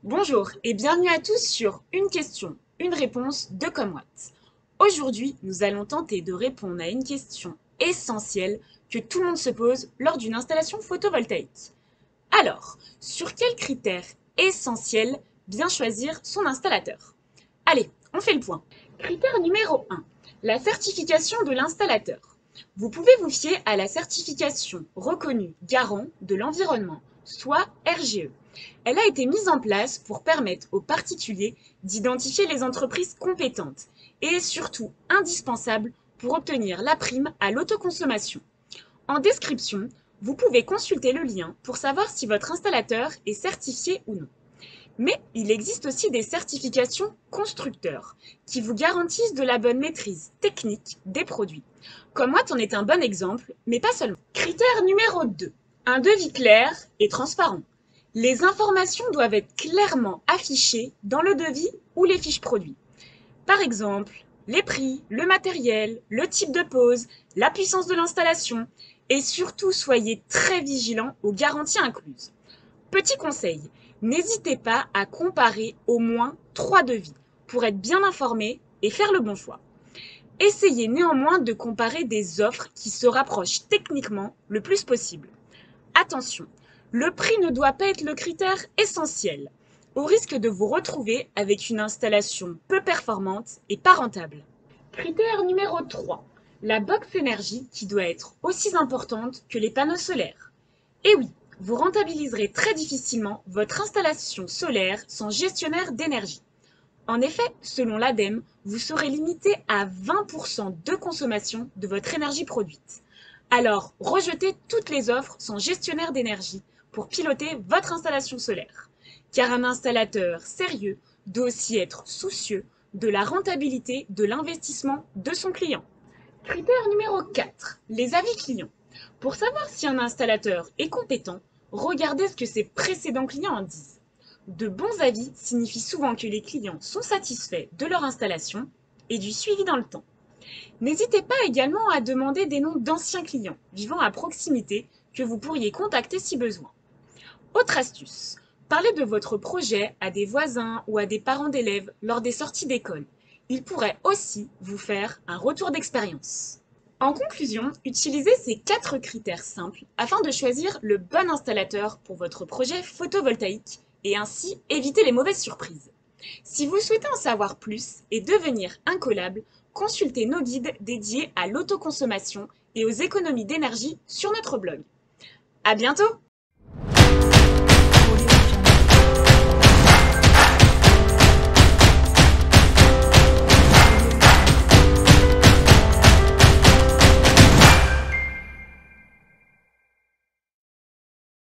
Bonjour et bienvenue à tous sur Une question, une réponse de Comwatt. Aujourd'hui, nous allons tenter de répondre à une question essentielle que tout le monde se pose lors d'une installation photovoltaïque. Alors, sur quels critères essentiels bien choisir son installateur? Allez, on fait le point. Critère numéro 1, la certification de l'installateur. Vous pouvez vous fier à la certification reconnue garant de l'environnement, soit RGE. Elle a été mise en place pour permettre aux particuliers d'identifier les entreprises compétentes et est surtout indispensable pour obtenir la prime à l'autoconsommation. En description, vous pouvez consulter le lien pour savoir si votre installateur est certifié ou non. Mais il existe aussi des certifications constructeurs qui vous garantissent de la bonne maîtrise technique des produits. Comwatt en est un bon exemple, mais pas seulement. Critère numéro 2. Un devis clair et transparent. Les informations doivent être clairement affichées dans le devis ou les fiches produits. Par exemple, les prix, le matériel, le type de pose, la puissance de l'installation et surtout soyez très vigilants aux garanties incluses. Petit conseil, n'hésitez pas à comparer au moins 3 devis pour être bien informé et faire le bon choix. Essayez néanmoins de comparer des offres qui se rapprochent techniquement le plus possible. Attention, le prix ne doit pas être le critère essentiel, au risque de vous retrouver avec une installation peu performante et pas rentable. Critère numéro 3, la box énergie qui doit être aussi importante que les panneaux solaires. Et oui, vous rentabiliserez très difficilement votre installation solaire sans gestionnaire d'énergie. En effet, selon l'ADEME, vous serez limité à 20% de consommation de votre énergie produite. Alors, rejetez toutes les offres sans gestionnaire d'énergie pour piloter votre installation solaire. Car un installateur sérieux doit aussi être soucieux de la rentabilité de l'investissement de son client. Critère numéro 4, les avis clients. Pour savoir si un installateur est compétent, regardez ce que ses précédents clients en disent. De bons avis signifient souvent que les clients sont satisfaits de leur installation et du suivi dans le temps. N'hésitez pas également à demander des noms d'anciens clients vivant à proximité que vous pourriez contacter si besoin. Autre astuce, parlez de votre projet à des voisins ou à des parents d'élèves lors des sorties d'école. Ils pourraient aussi vous faire un retour d'expérience. En conclusion, utilisez ces 4 critères simples afin de choisir le bon installateur pour votre projet photovoltaïque et ainsi éviter les mauvaises surprises. Si vous souhaitez en savoir plus et devenir incollable, consultez nos guides dédiés à l'autoconsommation et aux économies d'énergie sur notre blog. À bientôt!